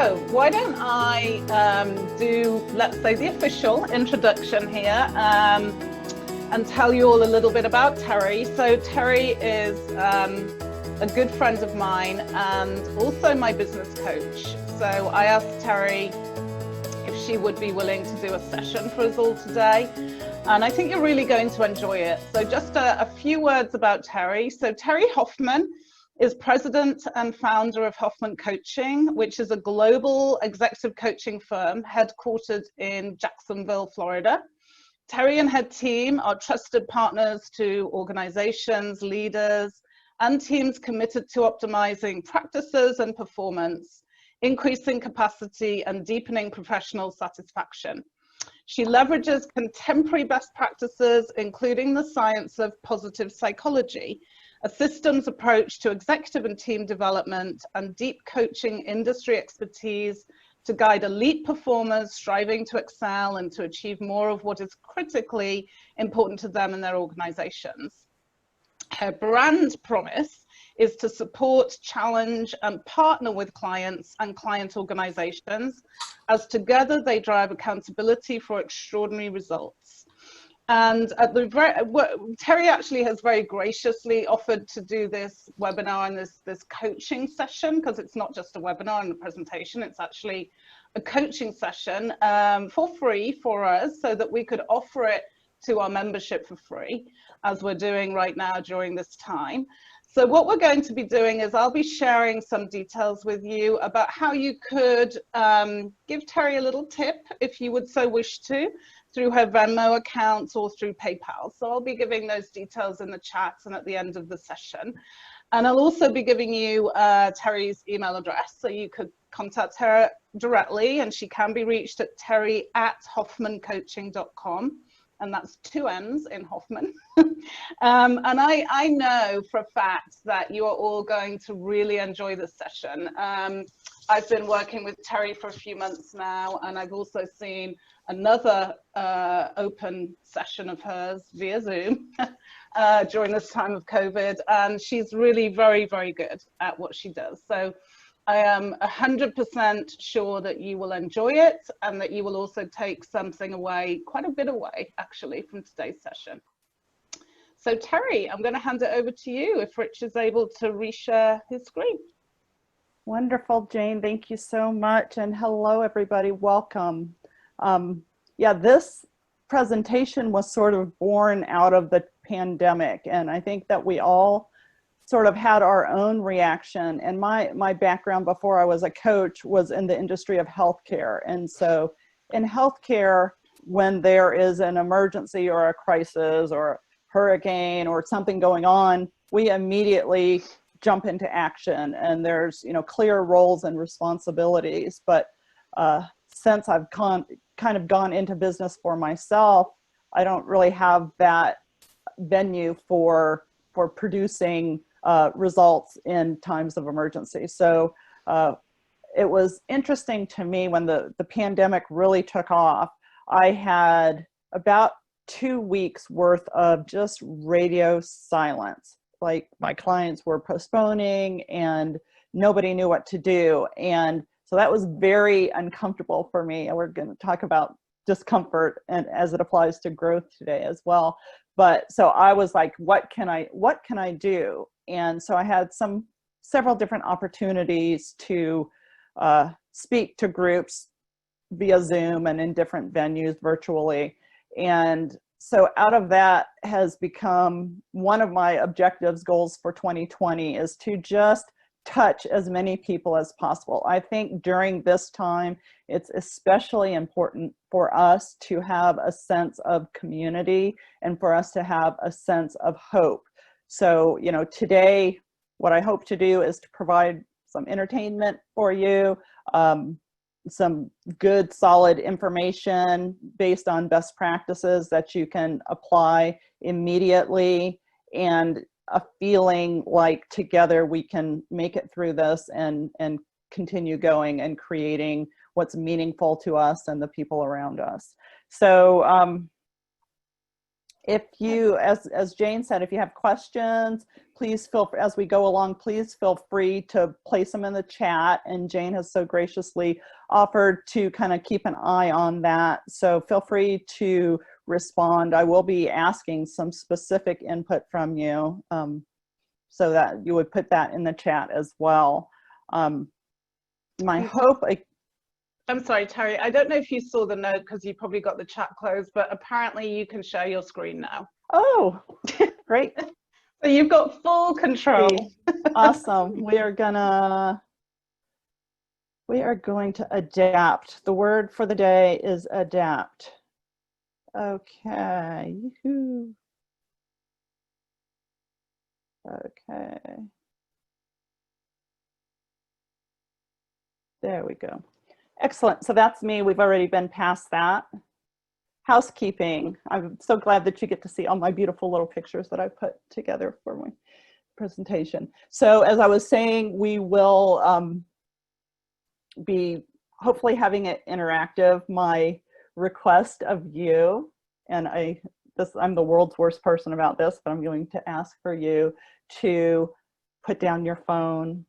So why don't I do, let's say, the official introduction here and tell you all a little bit about Terry. So Terry is a good friend of mine and also my business coach. So I asked Terry if she would be willing to do a session for us all today. And I think you're really going to enjoy it. So just a few words about Terry. So Terry Hoffman is president and founder of Hoffman Coaching, which is a global executive coaching firm headquartered in Jacksonville, Florida. Terry and her team are trusted partners to organizations, leaders, and teams committed to optimizing practices and performance, increasing capacity, and deepening professional satisfaction. She leverages contemporary best practices, including the science of positive psychology, a systems approach to executive and team development, and deep coaching industry expertise to guide elite performers striving to excel and to achieve more of what is critically important to them and their organizations. Her brand promise is to support, challenge, and partner with clients and client organizations as together they drive accountability for extraordinary results. And at Terry actually has very graciously offered to do this webinar and this coaching session, because it's not just a webinar and a presentation, it's actually a coaching session for free for us, so that we could offer it to our membership for free, as we're doing right now during this time. So what we're going to be doing is I'll be sharing some details with you about how you could give Terry a little tip, if you would so wish to, through her Venmo account or through PayPal. So I'll be giving those details in the chat and at the end of the session. And I'll also be giving you Terry's email address, so you could contact her directly, and she can be reached at terry@hoffmancoaching.com. And that's 2 N's in Hoffman. And I know for a fact that you are all going to really enjoy this session. I've been working with Terry for a few months now, and I've also seen another open session of hers via Zoom during this time of COVID, and she's really very, very good at what she does. So I am 100% sure that you will enjoy it, and that you will also take something away, quite a bit away actually, from today's session. So Terry, I'm going to hand it over to you if Rich is able to reshare his screen. Wonderful, Jane. Thank you so much. And hello, everybody. Welcome. Yeah, this presentation was sort of born out of the pandemic, and I think that we all sort of had our own reaction. And my background before I was a coach was in the industry of healthcare. And so in healthcare, when there is an emergency or a crisis or a hurricane or something going on, we immediately jump into action, and there's, you know, clear roles and responsibilities. But since I've kind of gone into business for myself, I don't really have that venue for producing results in times of emergency. So it was interesting to me when the pandemic really took off. I had about 2 weeks worth of just radio silence. Like, my clients were postponing and nobody knew what to do. And so that was very uncomfortable for me. And we're going to talk about discomfort and as it applies to growth today as well. But so I was like, what can I do? And so I had several different opportunities to speak to groups via Zoom and in different venues virtually. And so out of that has become one of my objectives, goals for 2020, is to just touch as many people as possible. I think during this time, it's especially important for us to have a sense of community and for us to have a sense of hope. So, you know, today, what I hope to do is to provide some entertainment for you, some good, solid information based on best practices that you can apply immediately, and a feeling like together we can make it through this and continue going and creating what's meaningful to us and the people around us. So If you, as Jane said, if you have questions, please as we go along, please feel free to place them in the chat. And Jane has so graciously offered to kind of keep an eye on that. So feel free to respond. I will be asking some specific input from you, so that you would put that in the chat as well. My hope, I'm sorry, Terry, I don't know if you saw the note because you probably got the chat closed, but apparently you can share your screen now. Oh, great. So you've got full control. Awesome. We are going to adapt. The word for the day is adapt. Okay. Yoo-hoo. Okay. There we go. Excellent. So that's me. We've already been past that. Housekeeping. I'm so glad that you get to see all my beautiful little pictures that I put together for my presentation. So as I was saying, we will be hopefully having it interactive. My request of you, and I'm the world's worst person about this, but I'm going to ask for you to put down your phone,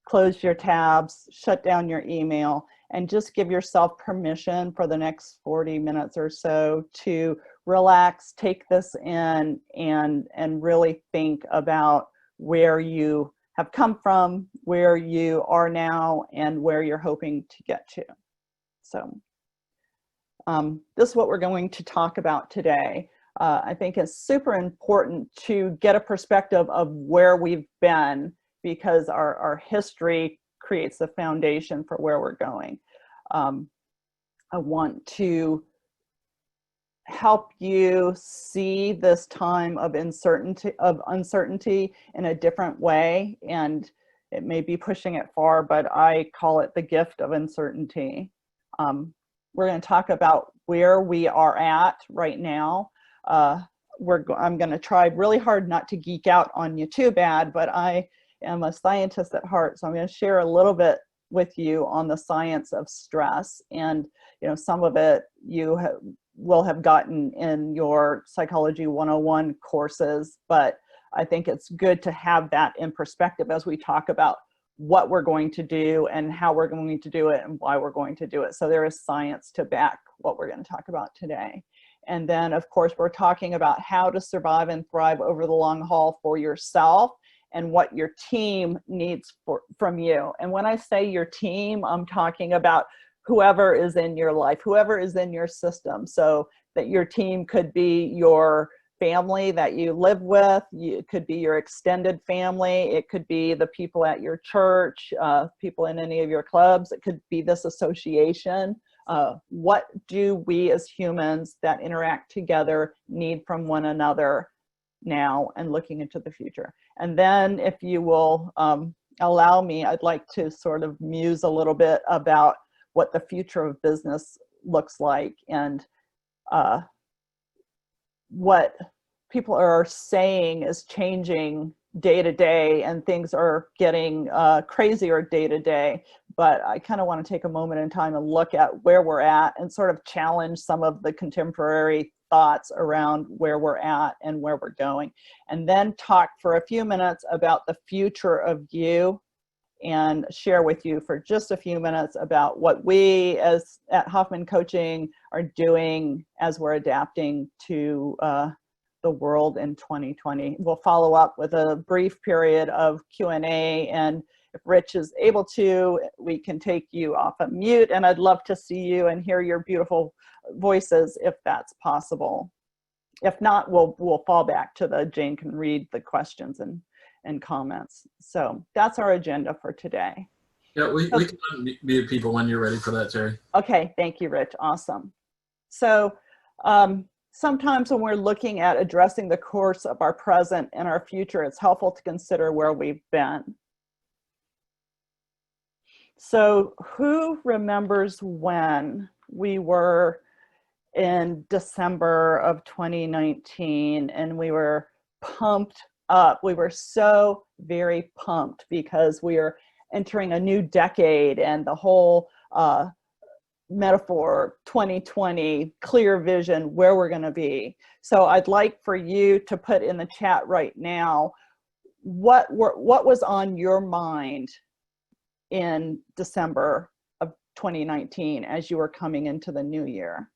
close your tabs, shut down your email, and just give yourself permission for the next 40 minutes or so to relax, take this in, and really think about where you have come from, where you are now, and where you're hoping to get to. So this is what we're going to talk about today. I think it's super important to get a perspective of where we've been, because our history creates the foundation for where we're going. I want to help you see this time of uncertainty in a different way, and it may be pushing it far, but I call it the gift of uncertainty. We're going to talk about where we are at right now. I'm going to try really hard not to geek out on you too bad, but I am a scientist at heart, so I'm going to share a little bit with you on the science of stress. And some of it you will have gotten in your Psychology 101 courses, but I think it's good to have that in perspective as we talk about what we're going to do and how we're going to do it and why we're going to do it. So there is science to back what we're going to talk about today. And then, of course, we're talking about how to survive and thrive over the long haul for yourself and what your team needs from you. And when I say your team, I'm talking about whoever is in your life, whoever is in your system. So that your team could be your family that you live with, it could be your extended family, it could be the people at your church, people in any of your clubs, it could be this association. What do we as humans that interact together need from one another now and looking into the future? And then if you will allow me, I'd like to sort of muse a little bit about what the future of business looks like, and what people are saying is changing day to day, and things are getting crazier day to day. But I kind of want to take a moment in time and look at where we're at and sort of challenge some of the contemporary thoughts around where we're at and where we're going. And then talk for a few minutes about the future of you, and share with you for just a few minutes about what we as at Hoffman Coaching are doing as we're adapting to the world in 2020. We'll follow up with a brief period of Q&A, and if Rich is able to, we can take you off of mute, and I'd love to see you and hear your beautiful voices if that's possible. If not, we'll fall back to the Jane can read the questions and comments. So that's our agenda for today. Yeah, we can unmute people when you're ready for that, Terry. Okay, thank you, Rich. Awesome. So sometimes when we're looking at addressing the course of our present and our future, it's helpful to consider where we've been. So who remembers when we were in December of 2019 and we were pumped up? We were so very pumped because we are entering a new decade, and the whole metaphor, 2020, clear vision, where we're going to be. So I'd like for you to put in the chat right now, what was on your mind in December of 2019 as you were coming into the new year?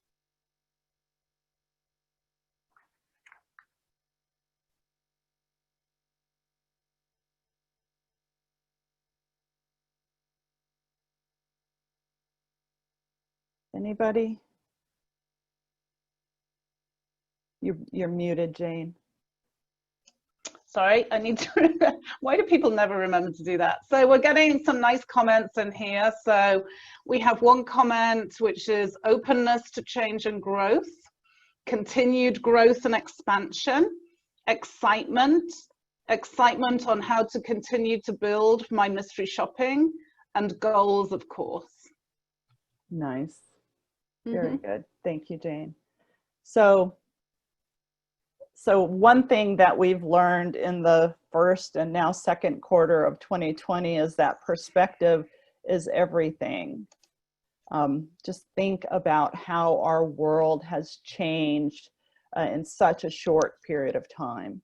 Anybody? You're muted, Jane. Sorry, I need to, why do people never remember to do that? So we're getting some nice comments in here. So we have one comment, which is openness to change and growth, continued growth and expansion, excitement on how to continue to build my mystery shopping, and goals, of course. Nice. Very good. Thank you, Jane. So one thing that we've learned in the first and now second quarter of 2020 is that perspective is everything. Just think about how our world has changed in such a short period of time.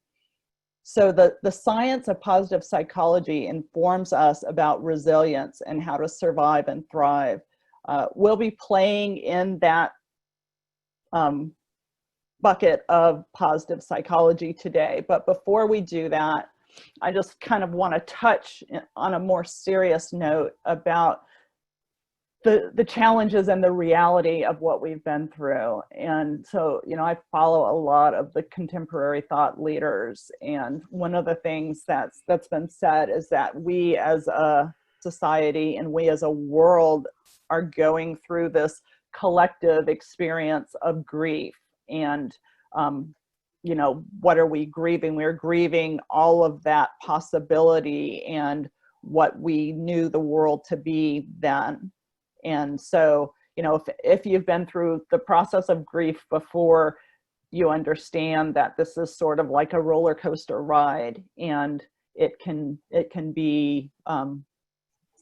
So the science of positive psychology informs us about resilience and how to survive and thrive. We'll be playing in that bucket of positive psychology today. But before we do that, I just kind of want to touch on a more serious note about the challenges and the reality of what we've been through. And so, you know, I follow a lot of the contemporary thought leaders. And one of the things that's been said is that we as a society and we as a world are going through this collective experience of grief. And, you know, what are we grieving? We're grieving all of that possibility and what we knew the world to be then. And so, you know, if you've been through the process of grief before, you understand that this is sort of like a roller coaster ride, and it can be,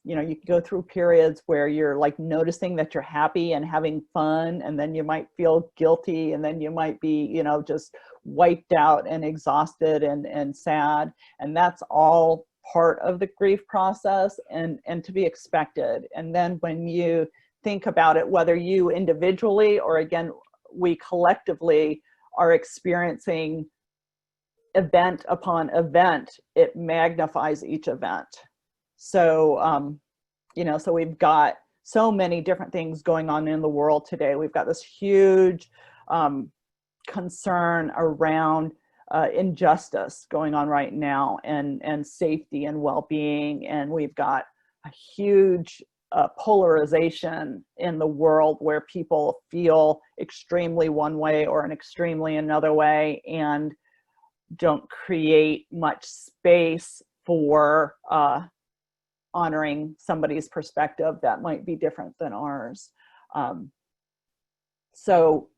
you know, you can go through periods where you're like noticing that you're happy and having fun, and then you might feel guilty, and then you might be, you know, just wiped out and exhausted and sad. And that's all part of the grief process and to be expected. And then when you think about it, whether you individually or again, we collectively are experiencing event upon event, it magnifies each event. So, you know, so we've got so many different things going on in the world today. We've got this huge concern around injustice going on right now, and safety and well-being. And we've got a huge polarization in the world where people feel extremely one way or an extremely another way, and don't create much space for honoring somebody's perspective that might be different than ours. So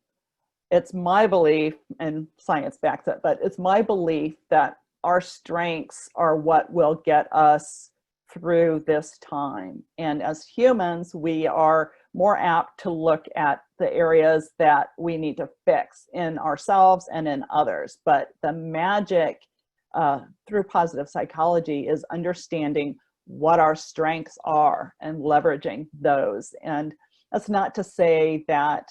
it's my belief, and science backs it, but it's my belief that our strengths are what will get us through this time. And as humans, we are more apt to look at the areas that we need to fix in ourselves and in others. But the magic through positive psychology is understanding what our strengths are and leveraging those. And that's not to say that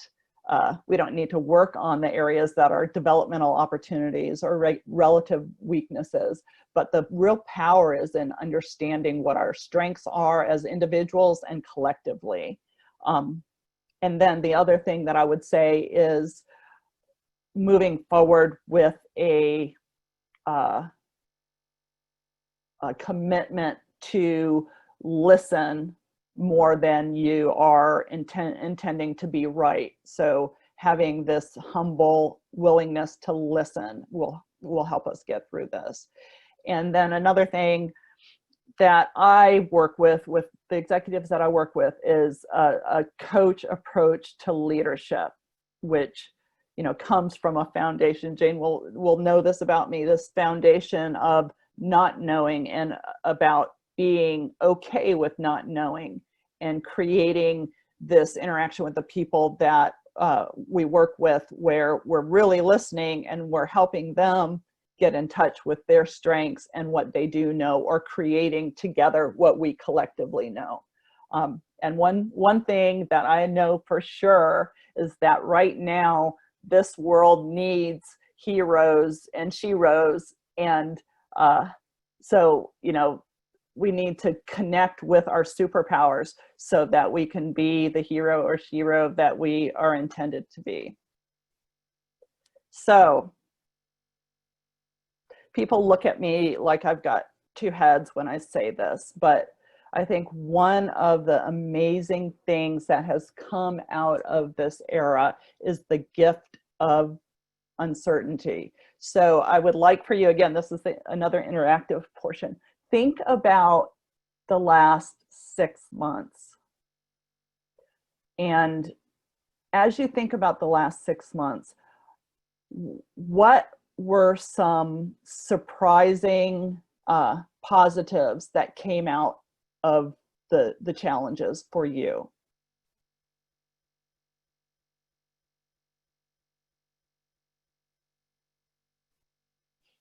we don't need to work on the areas that are developmental opportunities or relative weaknesses, but the real power is in understanding what our strengths are as individuals and collectively. And then the other thing that I would say is moving forward with a commitment to listen more than you are intending to be right. So having this humble willingness to listen will help us get through this. And then another thing that I work with the executives that I work with is a coach approach to leadership, which, you know, comes from a foundation. Jane will know this about me, this foundation of not knowing and about being okay with not knowing, and creating this interaction with the people that we work with, where we're really listening and we're helping them get in touch with their strengths and what they do know, or creating together what we collectively know. And one thing that I know for sure is that right now, this world needs heroes and sheroes. And so, you know, we need to connect with our superpowers so that we can be the hero or shero that we are intended to be. So people look at me like I've got two heads when I say this, but I think one of the amazing things that has come out of this era is the gift of uncertainty. So I would like for you, again, this is another interactive portion. Think about the last 6 months. And as you think about the last 6 months, what were some surprising positives that came out of the challenges for you?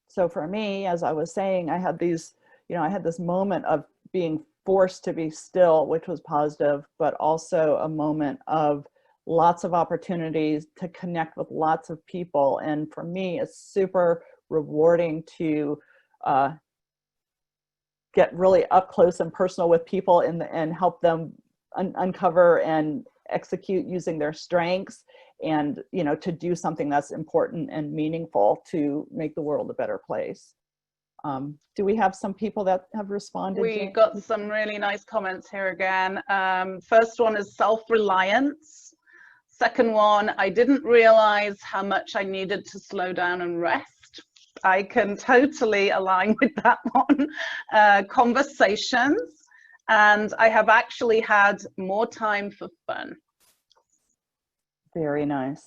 So for me, as I was saying, I had these, you know, I had this moment of being forced to be still, which was positive, but also a moment of lots of opportunities to connect with lots of people. And for me, it's super rewarding to get really up close and personal with people and help them uncover and execute using their strengths, and, you know, to do something that's important and meaningful to make the world a better place. Do we have some people that have responded? We got some really nice comments here again. First one is self-reliance. Second one, I didn't realize how much I needed to slow down and rest. I can totally align with that one. Conversations, and I have actually had more time for fun. Very nice.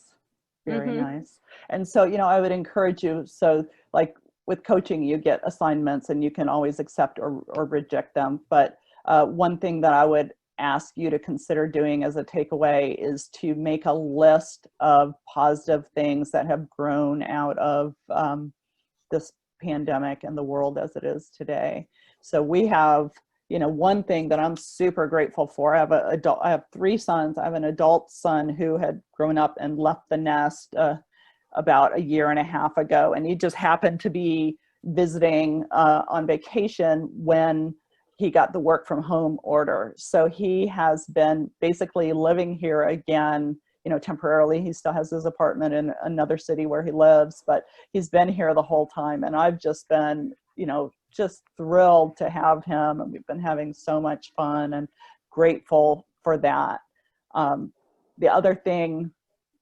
Very nice. And so, you know, I would encourage you, so like with coaching, you get assignments and you can always accept or reject them. But one thing that I would ask you to consider doing as a takeaway is to make a list of positive things that have grown out of this pandemic and the world as it is today. So we have, you know, one thing that I'm super grateful for. I have 3 sons. I have an adult son who had grown up and left the nest about 1.5 years ago, and he just happened to be visiting on vacation when he got the work from home order. So he has been basically living here again, you know, temporarily. He still has his apartment in another city where he lives, but he's been here the whole time. And I've just been, you know, just thrilled to have him. And we've been having so much fun and grateful for that. The other thing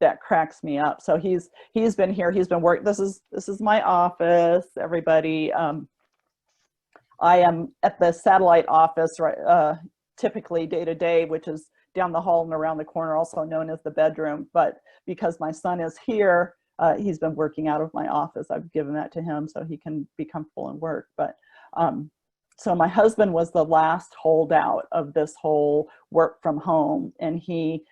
that cracks me up, so he's been here, he's been working. This is my office, everybody. I am at the satellite office, right, typically day to day, which is down the hall and around the corner, also known as the bedroom. But because my son is here, he's been working out of my office. I've given that to him so he can be comfortable and work. But so my husband was the last holdout of this whole work from home, and he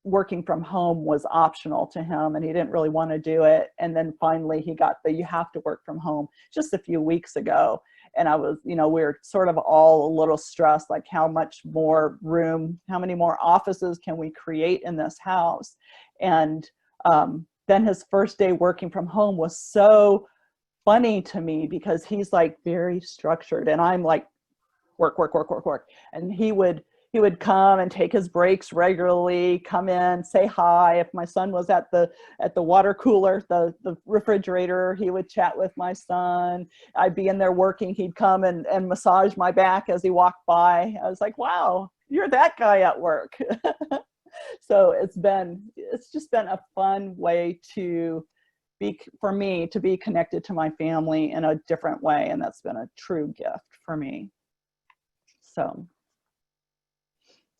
working from home was optional to him, and he didn't really want to do it. And then finally he got the you have to work from home just a few weeks ago. And I was, you know, we were sort of all a little stressed, like how much more room, how many more offices can we create in this house? And then his first day working from home was so funny to me, because he's like very structured and I'm like work. And he would come and take his breaks regularly, come in, say hi. If my son was at the water cooler, the refrigerator, he would chat with my son. I'd be in there working, he'd come and massage my back as he walked by. I was like, wow, you're that guy at work. So it's just been a fun way for me to be connected to my family in a different way. And that's been a true gift for me.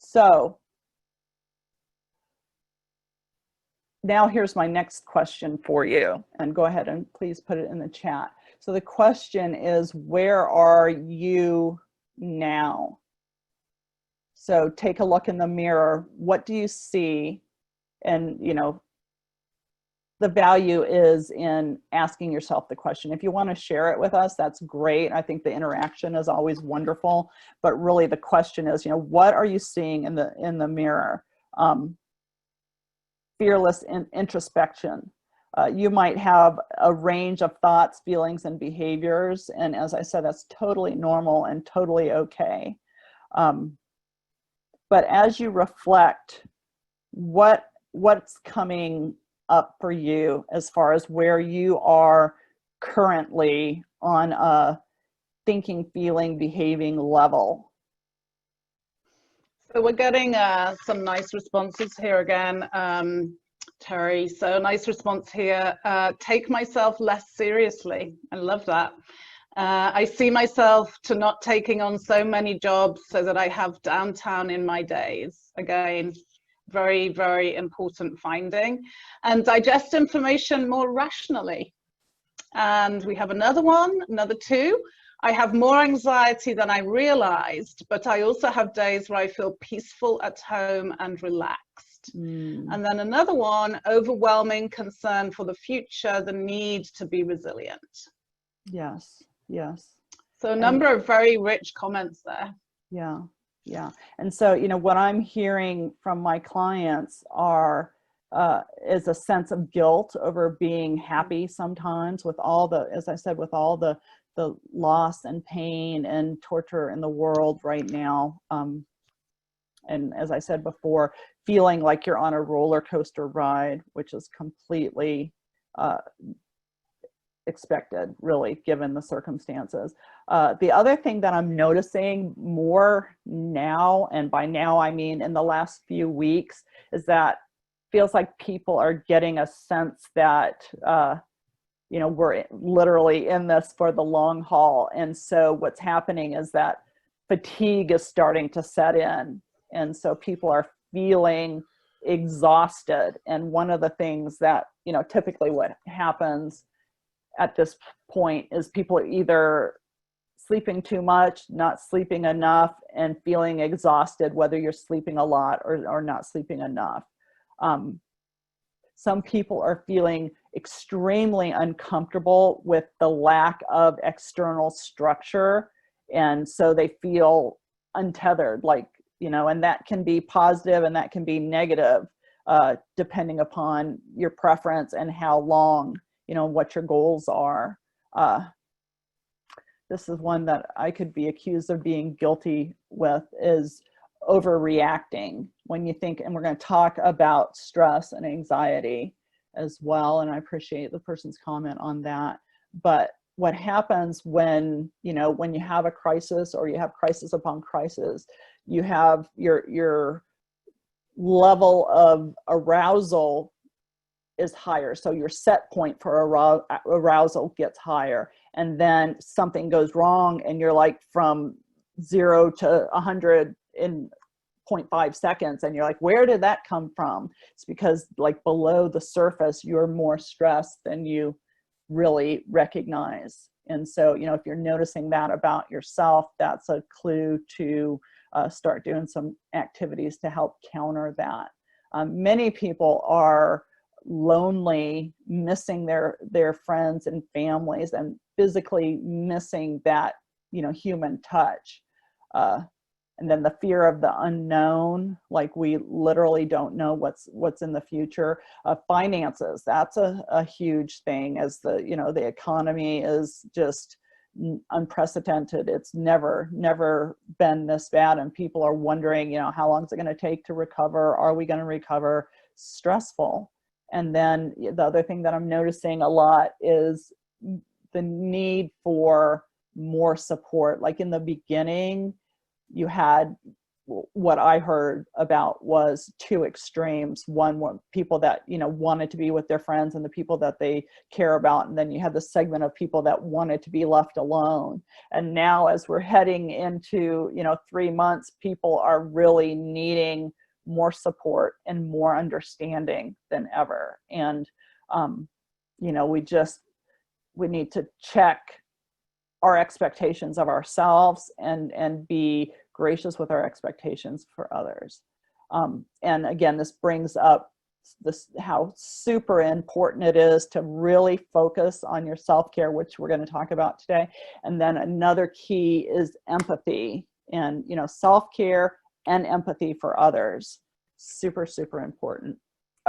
So now here's my next question for you, and go ahead and please put it in the chat. So the question is, where are you now? So take a look in the mirror. What do you see? And, you know, the value is in asking yourself the question. If you want to share it with us, that's great. I think the interaction is always wonderful, but really the question is, you know, what are you seeing in the mirror? Fearless introspection. You might have a range of thoughts, feelings, and behaviors. And as I said, that's totally normal and totally okay. But as you reflect, what's coming up for you as far as where you are currently on a thinking, feeling, behaving level? So we're getting some nice responses here again, Terry. So nice response here. Take myself less seriously. I love that. I see myself to not taking on so many jobs so that I have downtime in my days. Again, very, very important finding. And digest information more rationally. And we have another one, another two. I have more anxiety than I realized, but I also have days where I feel peaceful at home and relaxed. And then another one, overwhelming concern for the future, the need to be resilient. Yes, yes. So a number of very rich comments there. Yeah, yeah. And so, you know, what I'm hearing from my clients is a sense of guilt over being happy sometimes with all the, as I said, with all the loss and pain and torture in the world right now. And as I said before, feeling like you're on a roller coaster ride, which is completely expected, really, given the circumstances. The other thing that I'm noticing more now, and by now I mean in the last few weeks, is that feels like people are getting a sense that you know, we're literally in this for the long haul. And so what's happening is that fatigue is starting to set in. And so people are feeling exhausted. And one of the things that, you know, typically what happens at this point is people are either sleeping too much, not sleeping enough, and feeling exhausted, whether you're sleeping a lot or not sleeping enough. Some people are feeling extremely uncomfortable with the lack of external structure. And so they feel untethered, like, you know, and that can be positive and that can be negative, depending upon your preference and how long, you know, what your goals are. This is one that I could be accused of being guilty with, is overreacting. When you think, and we're going to talk about stress and anxiety as well, and I appreciate the person's comment on that. But what happens when, you know, when you have a crisis or you have crisis upon crisis, you have your level of arousal is higher. So your set point for arousal gets higher, and then something goes wrong and you're like from 0 to 100 in 0.5 seconds, and you're like, where did that come from? It's because, like, below the surface you're more stressed than you really recognize. And so, you know, if you're noticing that about yourself, that's a clue to start doing some activities to help counter that. Many people are lonely, missing their friends and families, and physically missing that, you know, human touch. And then the fear of the unknown, like we literally don't know what's in the future. Finances, that's a huge thing, as the, you know, the economy is just unprecedented. It's never been this bad, and people are wondering, you know, how long is it going to take to recover? Are we going to recover? Stressful. And then the other thing that I'm noticing a lot is the need for more support. Like in the beginning, you had, what I heard about was two extremes. One were people that, you know, wanted to be with their friends and the people that they care about. And then you had the segment of people that wanted to be left alone. And now, as we're heading into, you know, 3 months, people are really needing more support and more understanding than ever. And, you know, we need to check our expectations of ourselves and be gracious with our expectations for others. And again, this brings up how super important it is to really focus on your self-care, which we're going to talk about today. And then another key is empathy, and self-care and empathy for others. Super, super important.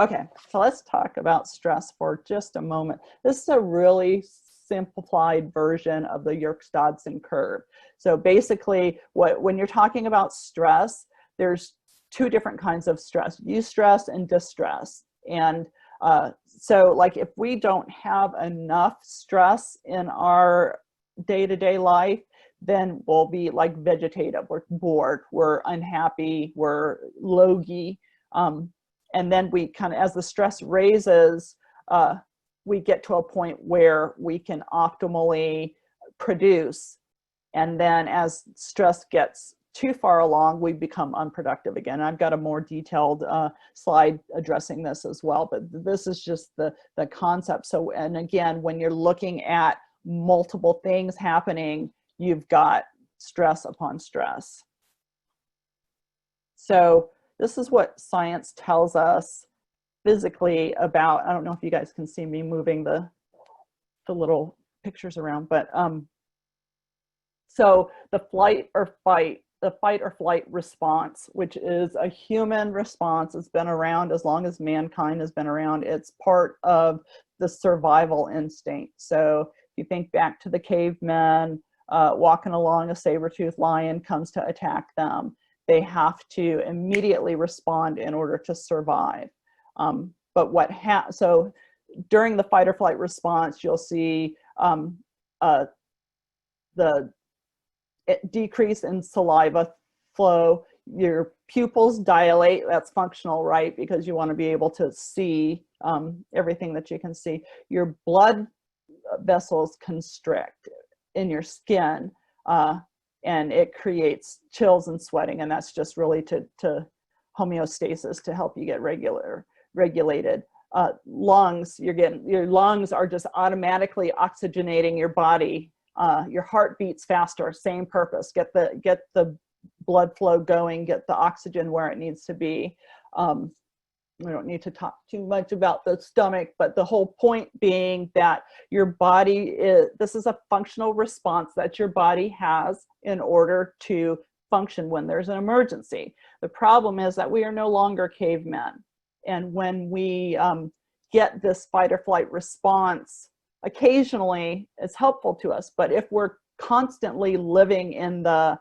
Okay, so let's talk about stress for just a moment. This is a really simplified version of the Yerkes-Dodson curve. So basically, when you're talking about stress, there's two different kinds of stress: eustress and distress. And so like if we don't have enough stress in our day-to-day life, then we'll be like vegetative. We're bored, we're unhappy, we're logy. And then we kind of, as the stress raises, we get to a point where we can optimally produce. And then as stress gets too far along, we become unproductive again. I've got a more detailed slide addressing this as well, but this is just the concept. So, and again, when you're looking at multiple things happening, you've got stress upon stress. So this is what science tells us physically about, I don't know if you guys can see me moving the little pictures around, but so the fight or flight response, which is a human response, has been around as long as mankind has been around. It's part of the survival instinct. So if you think back to the cavemen, walking along, a saber-toothed lion comes to attack them. They have to immediately respond in order to survive. But so during the fight or flight response, you'll see the decrease in saliva flow. Your pupils dilate. That's functional, right? Because you want to be able to see everything that you can see. Your blood vessels constrict in your skin, and it creates chills and sweating, and that's just really to homeostasis, to help you get regulated. Lungs, your lungs are just automatically oxygenating your body. Your heart beats faster, same purpose. Get the blood flow going, get the oxygen where it needs to be. We don't need to talk too much about the stomach, but the whole point being that your body this is a functional response that your body has in order to function when there's an emergency. The problem is that we are no longer cavemen. And when we get this fight or flight response, occasionally it's helpful to us, but if we're constantly living in the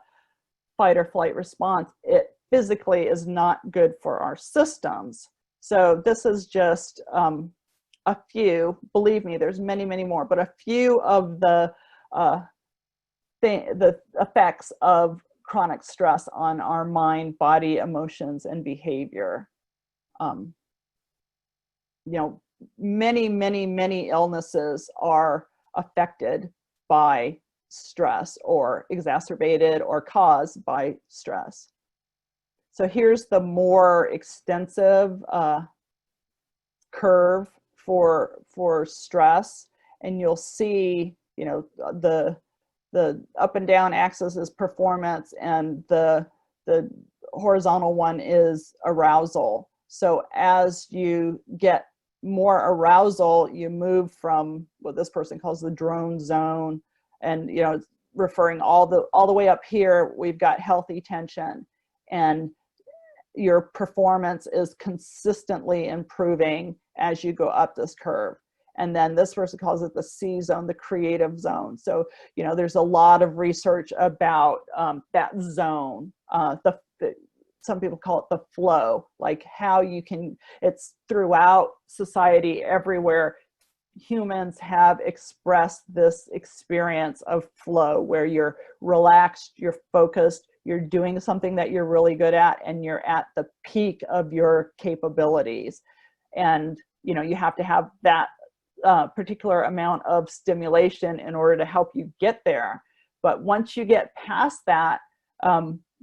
fight or flight response, it physically is not good for our systems. So this is just a few, believe me, there's many, many more, but a few of the effects of chronic stress on our mind, body, emotions, and behavior. Many, many, many illnesses are affected by stress, or exacerbated or caused by stress. So here's the more extensive curve for stress, and you'll see, the up and down axis is performance, and the horizontal one is arousal. So as you get more arousal, you move from what this person calls the drone zone, and referring all the way up here, we've got healthy tension, and your performance is consistently improving as you go up this curve. And then this person calls it the C zone, the creative zone. So, there's a lot of research about that zone. Some people call it the flow, like how you can, it's throughout society everywhere. Humans have expressed this experience of flow where you're relaxed, you're focused, you're doing something that you're really good at, and you're at the peak of your capabilities. And, you have to have that particular amount of stimulation in order to help you get there. But once you get past that,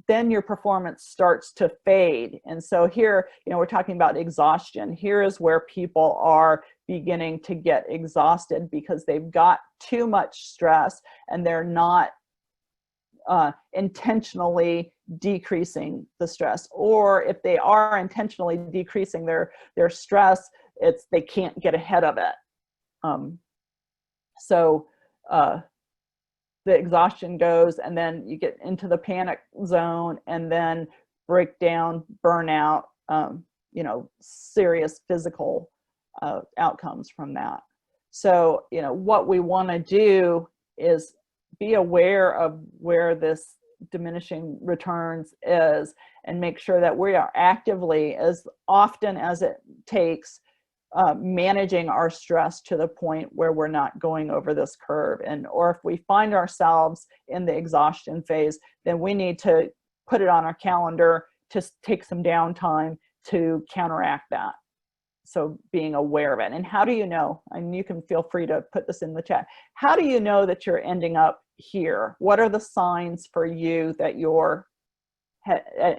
then your performance starts to fade. And so here, we're talking about exhaustion. Here is where people are beginning to get exhausted because they've got too much stress and they're not intentionally decreasing the stress, or if they are intentionally decreasing their stress, they can't get ahead of it. So the exhaustion goes, and then you get into the panic zone, and then breakdown, burnout, serious physical outcomes from that. So, what we want to do is be aware of where this diminishing returns is, and make sure that we are actively, as often as it takes, managing our stress to the point where we're not going over this curve. Or if we find ourselves in the exhaustion phase, then we need to put it on our calendar to take some downtime to counteract that. So being aware of it. And how do you know? And you can feel free to put this in the chat. How do you know that you're ending up here? What are the signs for you that you're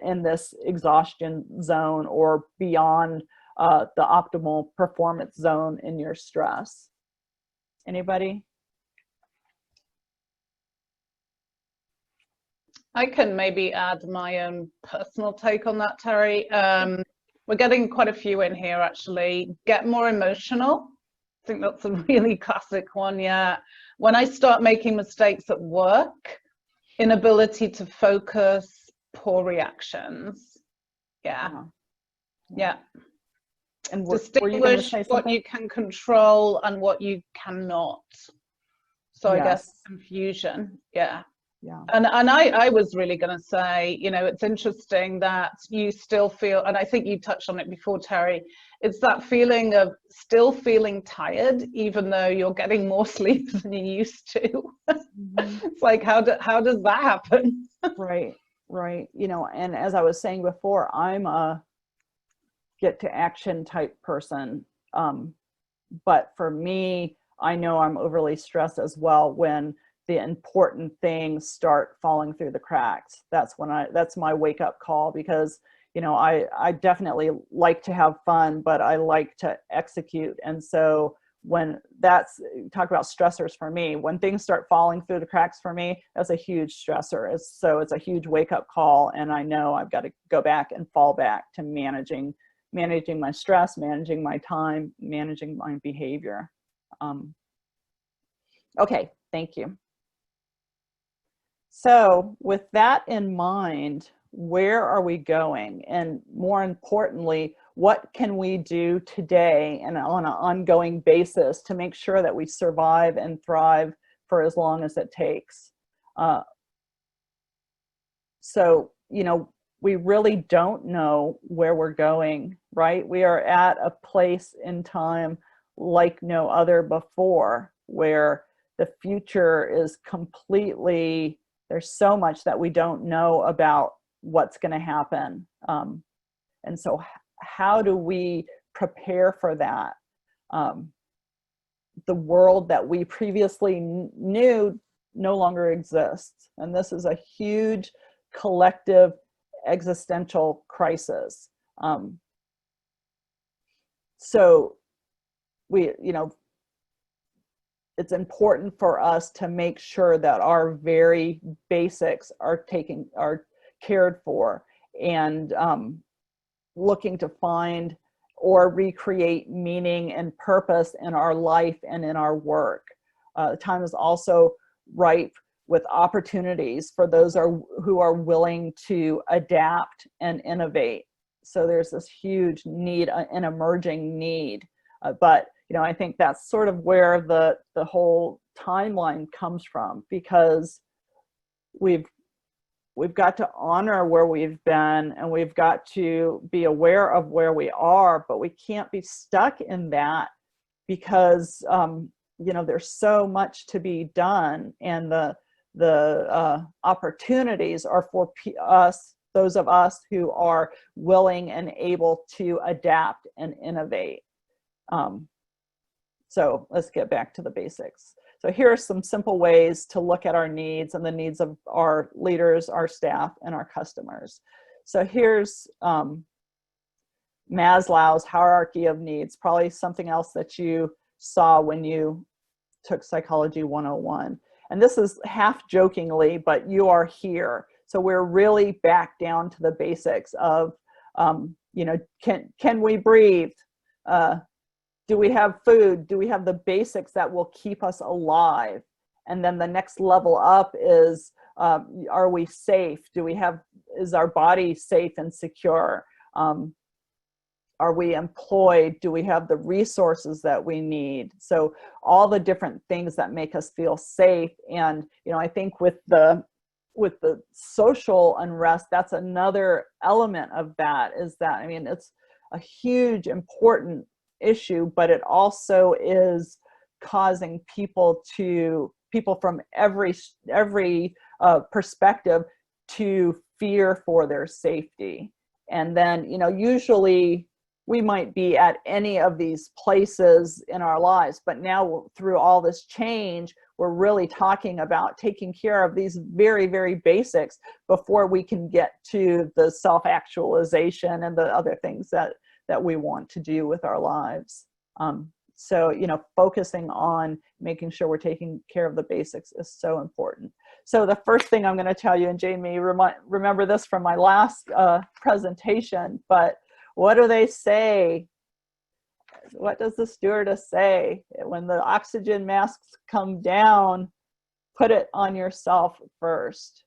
in this exhaustion zone or beyond the optimal performance zone in your stress? Anybody? I can maybe add my own personal take on that, Terry. We're getting quite a few in here, actually. Get more emotional. I think that's a really classic one, yeah. When I start making mistakes at work, inability to focus, poor reactions. Yeah. And distinguish what you can control and what you cannot. So I guess confusion, yeah. And I was really going to say, it's interesting that you still feel, and I think you touched on it before, Terry, it's that feeling of still feeling tired, even though you're getting more sleep than you used to. It's like, how does that happen? Right. And as I was saying before, I'm a get to action type person. But for me, I know I'm overly stressed as well when the important things start falling through the cracks. That's my wake up call, because, I definitely like to have fun, but I like to execute. And so when talk about stressors for me, when things start falling through the cracks for me, that's a huge stressor. It's a huge wake up call. And I know I've got to go back and fall back to managing my stress, managing my time, managing my behavior. Okay, thank you. So with that in mind, where are we going? And more importantly, what can we do today and on an ongoing basis to make sure that we survive and thrive for as long as it takes? So, we really don't know where we're going, right? We are at a place in time like no other before, where the future is completely, there's so much that we don't know about what's going to happen. And so how do we prepare for that? The world that we previously knew no longer exists. And this is a huge collective existential crisis. So we, it's important for us to make sure that our very basics are cared for, and looking to find or recreate meaning and purpose in our life and in our work. The time is also ripe with opportunities for those who are willing to adapt and innovate. So there's this huge need, an emerging need. But I think that's sort of where the whole timeline comes from, because we've got to honor where we've been, and we've got to be aware of where we are, but we can't be stuck in that, because there's so much to be done, and the opportunities are for us, those of us who are willing and able to adapt and innovate. So let's get back to the basics. So here are some simple ways to look at our needs and the needs of our leaders, our staff, and our customers. So here's Maslow's Hierarchy of Needs, probably something else that you saw when you took Psychology 101. and this is half jokingly, but you are here. So we're really back down to the basics of, you know, can we breathe? Do we have food? Do we have the basics that will keep us alive? And then the next level up is, are we safe? Is our body safe and secure? Are we employed? Do we have the resources that we need? So all the different things that make us feel safe. And, you know, I think with the social unrest, that's another element of that, is that, I mean, it's a huge, important issue, but it also is causing people from every perspective to fear for their safety. And then, you know, usually we might be at any of these places in our lives, but now through all this change, we're really talking about taking care of these very, very basics before we can get to the self-actualization and the other things that we want to do with our lives. So, you know, focusing on making sure we're taking care of the basics is so important. So the first thing I'm going to tell you, and Jane may remember this from my last presentation, but what do they say? What does the stewardess say? When the oxygen masks come down, put it on yourself first.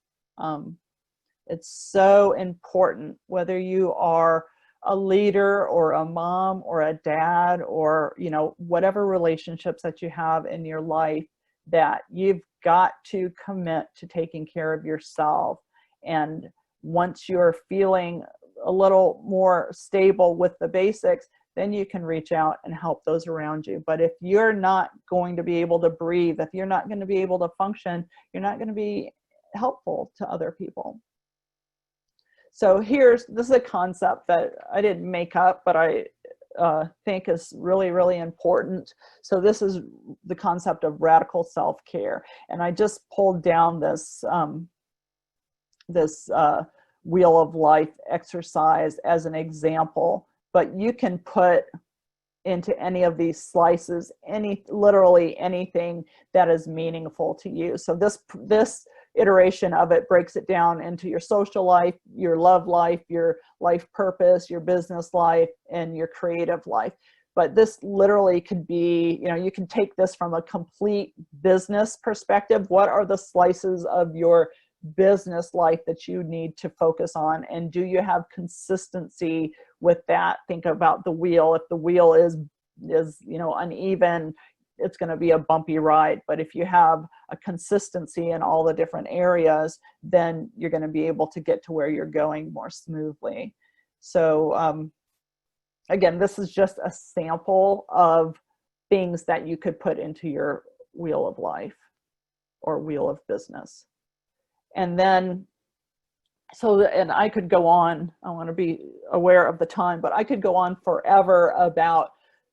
It's so important, whether you are a leader or a mom or a dad, or, you know, whatever relationships that you have in your life, that you've got to commit to taking care of yourself. And once you're feeling a little more stable with the basics, then you can reach out and help those around you. But if you're not going to be able to breathe, if you're not going to be able to function, you're not going to be helpful to other people. So this is a concept that I didn't make up, but I think is really, really important. So this is the concept of radical self-care. And I just pulled down this, wheel of life exercise as an example, but you can put into any of these slices literally anything that is meaningful to you. So this iteration of it breaks it down into your social life, your love life, your life purpose, your business life, and your creative life. But this literally could be, you know, you can take this from a complete business perspective. What are the slices of your business life that you need to focus on? And do you have consistency with that? Think about the wheel. If the wheel is, you know, uneven, it's going to be a bumpy ride. But if you have a consistency in all the different areas, then you're going to be able to get to where you're going more smoothly. So again, this is just a sample of things that you could put into your wheel of life or wheel of business. And then, and I could go on, I want to be aware of the time, but I could go on forever about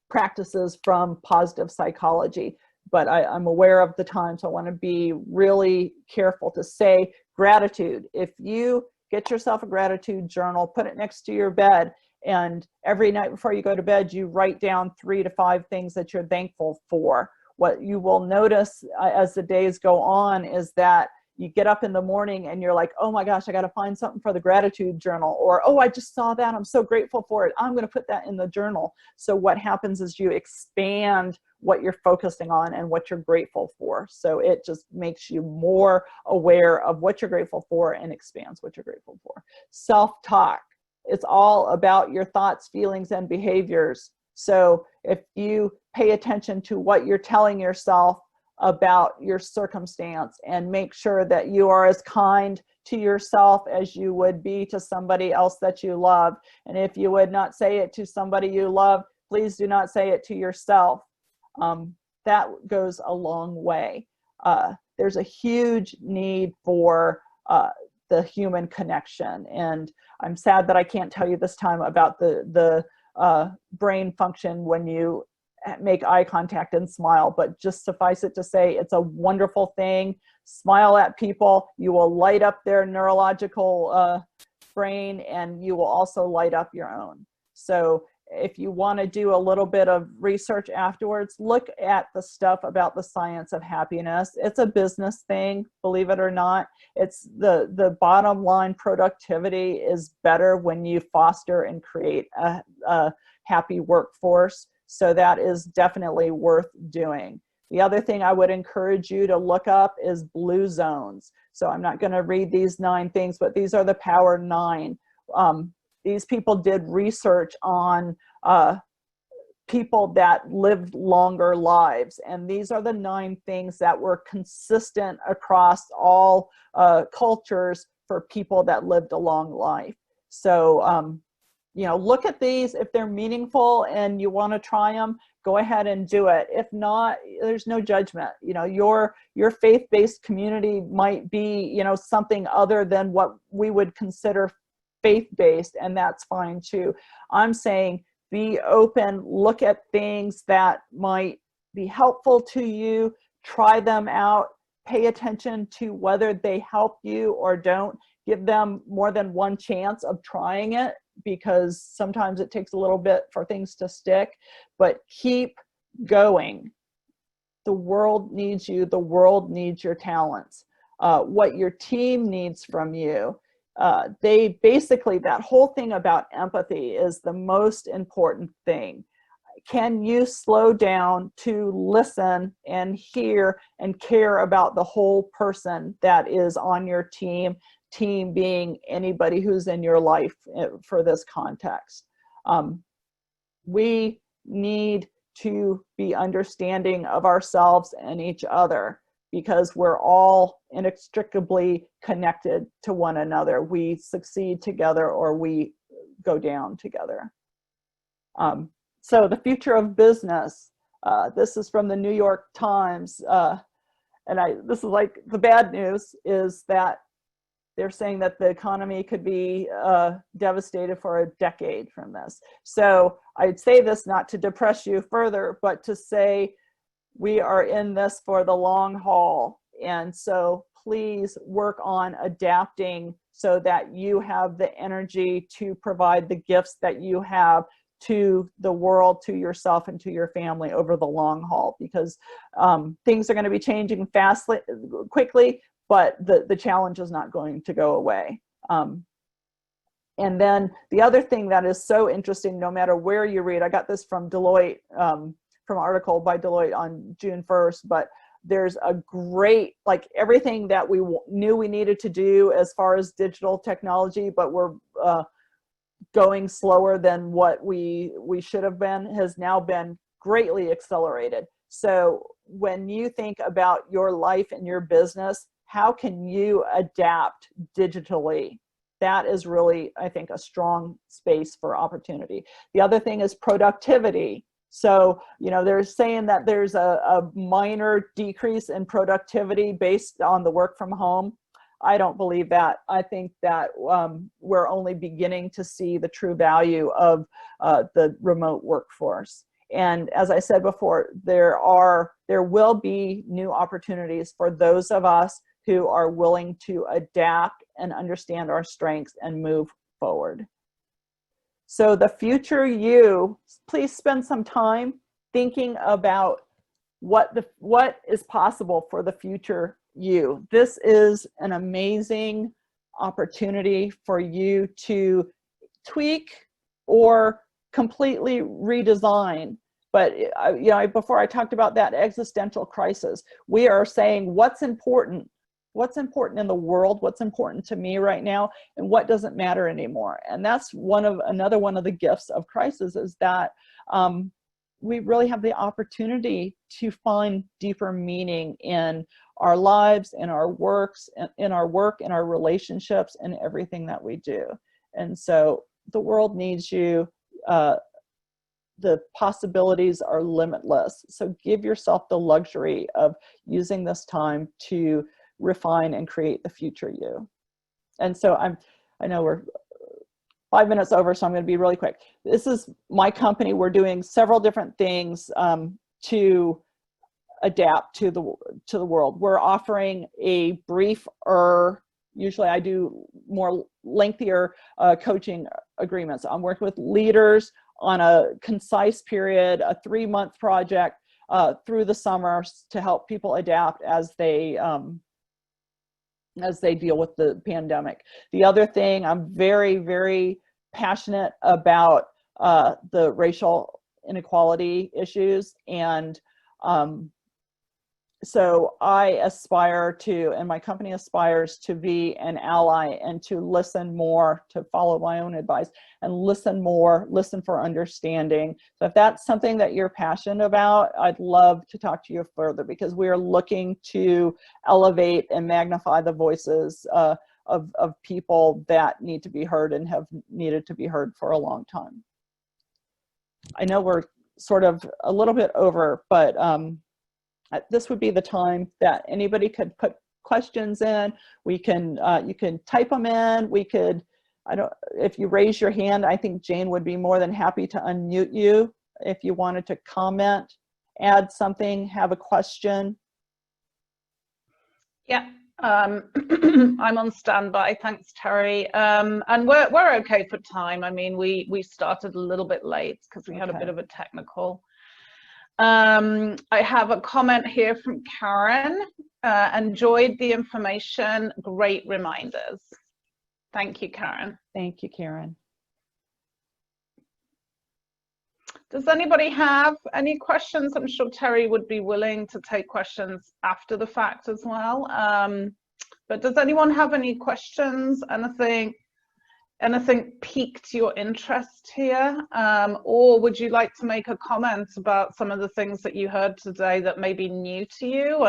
practices from positive psychology, but I'm aware of the time, so I want to be really careful to say gratitude. If you get yourself a gratitude journal, put it next to your bed, and every night before you go to bed, you write down 3 to 5 things that you're thankful for. What you will notice as the days go on is that you get up in the morning and you're like, oh my gosh, I got to find something for the gratitude journal. Or, oh, I just saw that, I'm so grateful for it, I'm going to put that in the journal. So what happens is you expand what you're focusing on and what you're grateful for. So it just makes you more aware of what you're grateful for and expands what you're grateful for. Self-talk. It's all about your thoughts, feelings, and behaviors. So if you pay attention to what you're telling yourself about your circumstance and make sure that you are as kind to yourself as you would be to somebody else that you love. And if you would not say it to somebody you love, please do not say it to yourself. That goes a long way. There's a huge need for the human connection. And I'm sad that I can't tell you this time about the brain function when you make eye contact and smile, but just suffice it to say, it's a wonderful thing. Smile at people, you will light up their neurological brain, and you will also light up your own. So if you want to do a little bit of research afterwards, look at the stuff about the science of happiness. It's a business thing, believe it or not. It's the bottom line. Productivity is better when you foster and create a happy workforce. So that is definitely worth doing. The other thing I would encourage you to look up is blue zones. So I'm not going to read these 9 things, but these are the Power 9. These people did research on people that lived longer lives. And these are the 9 things that were consistent across all cultures for people that lived a long life. So, you know, look at these. If they're meaningful and you want to try them, go ahead and do it. If not, there's no judgment. You know, your faith-based community might be, you know, something other than what we would consider faith-based, and that's fine too. I'm saying be open, look at things that might be helpful to you, try them out, pay attention to whether they help you or don't. Give them more than one chance of trying it, because sometimes it takes a little bit for things to stick, but keep going. The world needs you. The world needs your talents. What your team needs from you. They basically, that whole thing about empathy is the most important thing. Can you slow down to listen and hear and care about the whole person that is on your team? Team being anybody who's in your life for this context. We need to be understanding of ourselves and each other, because we're all inextricably connected to one another. We succeed together or we go down together. So the future of business, this is from the New York Times. This is like the bad news is that they're saying that the economy could be devastated for a decade from this. So I'd say this not to depress you further, but to say we are in this for the long haul. And so please work on adapting so that you have the energy to provide the gifts that you have to the world, to yourself, and to your family over the long haul, because things are going to be changing quickly, but the challenge is not going to go away. And then the other thing that is so interesting, no matter where you read, I got this from Deloitte, from an article by Deloitte on June 1st, but there's a great, like everything that we knew we needed to do as far as digital technology, but we're going slower than what we should have been, has now been greatly accelerated. So when you think about your life and your business, how can you adapt digitally? That is really, I think, a strong space for opportunity. The other thing is productivity. So, you know, they're saying that there's a minor decrease in productivity based on the work from home. I don't believe that. I think that we're only beginning to see the true value of the remote workforce. And as I said before, there will be new opportunities for those of us who are willing to adapt and understand our strengths and move forward. So the future you, please spend some time thinking about what is possible for the future you. This is an amazing opportunity for you to tweak or completely redesign. But you know, before I talked about that existential crisis, we are saying what's important in the world, what's important to me right now, and what doesn't matter anymore. And that's another one of the gifts of crisis, is that we really have the opportunity to find deeper meaning in our lives, in our works, in our work, in our relationships, and everything that we do. And so the world needs you. The possibilities are limitless. So give yourself the luxury of using this time to refine and create the future you. And so I know we're 5 minutes over, so I'm going to be really quick. This is my company. We're doing several different things to adapt to the world. We're offering a briefer, usually I do more lengthier coaching agreements. I'm working with leaders, on a concise period, a 3-month project through the summer to help people adapt as they deal with the pandemic. The other thing, I'm very, very passionate about the racial inequality issues, and so I aspire to, and my company aspires to be an ally and to listen more, to follow my own advice and listen more, listen for understanding. So if that's something that you're passionate about, I'd love to talk to you further, because we are looking to elevate and magnify the voices of people that need to be heard and have needed to be heard for a long time. I know we're sort of a little bit over, but this would be the time that anybody could put questions in. We can, you can type them in. We could, if you raise your hand, I think Jane would be more than happy to unmute you if you wanted to comment, add something, have a question. Yeah, I'm on standby. Thanks, Terry. And we're okay for time. I mean, we started a little bit late because we had a bit of a technical. I have a comment here from Karen. Enjoyed the information. Great reminders. Thank you, Karen. Thank you, Karen. Does anybody have any questions? I'm sure Terry would be willing to take questions after the fact as well. But does anyone have any questions? Anything piqued your interest here? Or would you like to make a comment about some of the things that you heard today that may be new to you?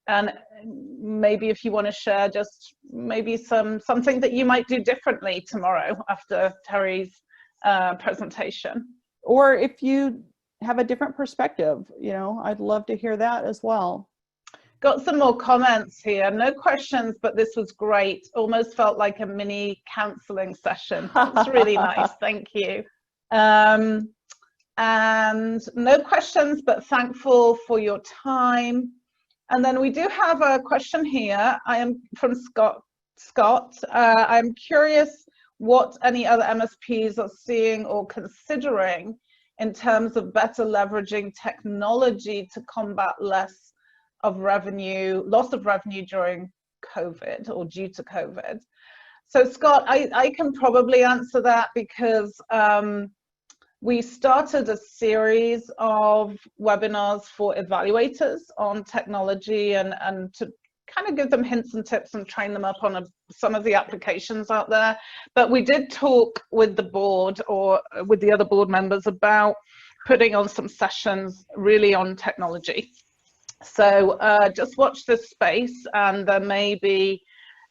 And maybe if you want to share just maybe something that you might do differently tomorrow after Terry's presentation. Or if you have a different perspective, you know, I'd love to hear that as well. Got some more comments here. No questions, but this was great. Almost felt like a mini counseling session. It's really nice. Thank you. And no questions, but thankful for your time. And then we do have a question here. I am from Scott. I'm curious what any other MSPs are seeing or considering in terms of better leveraging technology to combat loss of revenue during COVID or due to COVID. So Scott, I can probably answer that because we started a series of webinars for evaluators on technology and to kind of give them hints and tips and train them up on some of the applications out there. But we did talk with the board or with the other board members about putting on some sessions really on technology. So just watch this space, and there may be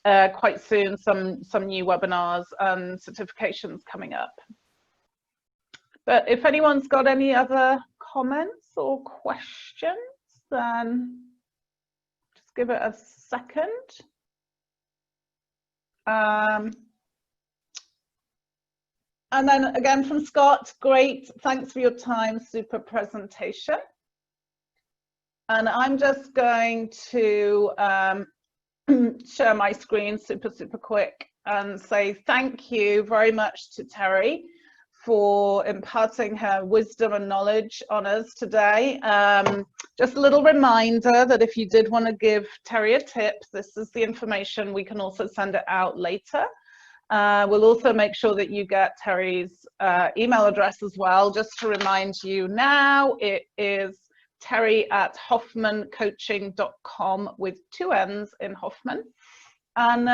quite soon some new webinars and certifications coming up. But if anyone's got any other comments or questions, then just give it a second. And then again from Scott, great, thanks for your time, super presentation. And I'm just going to share my screen super quick and say thank you very much to Terry for imparting her wisdom and knowledge on us today. Just a little reminder that if you did want to give Terry a tip, this is the information. We can also send it out later. We'll also make sure that you get Terry's email address as well. Just to remind you now, it is terry@hoffmancoaching.com with 2 N's in Hoffman. And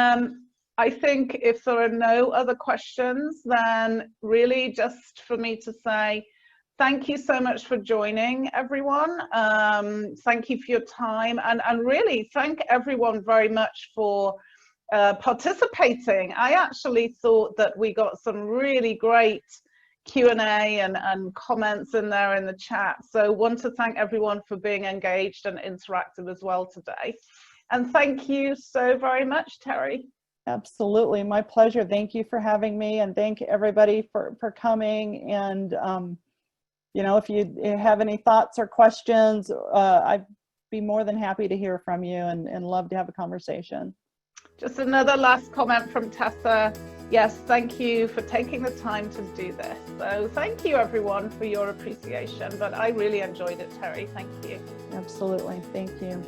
I think if there are no other questions, then really just for me to say thank you so much for joining, everyone. Thank you for your time, and really thank everyone very much for participating. I actually thought that we got some really great Q&A and comments in there in the chat. So want to thank everyone for being engaged and interactive as well today. And thank you so very much, Terry. Absolutely, my pleasure. Thank you for having me, and thank everybody for coming. And you know, if you have any thoughts or questions, I'd be more than happy to hear from you and love to have a conversation. Just another last comment from Tessa. Yes, thank you for taking the time to do this. So thank you everyone for your appreciation, but I really enjoyed it, Terry. Thank you. Absolutely. Thank you.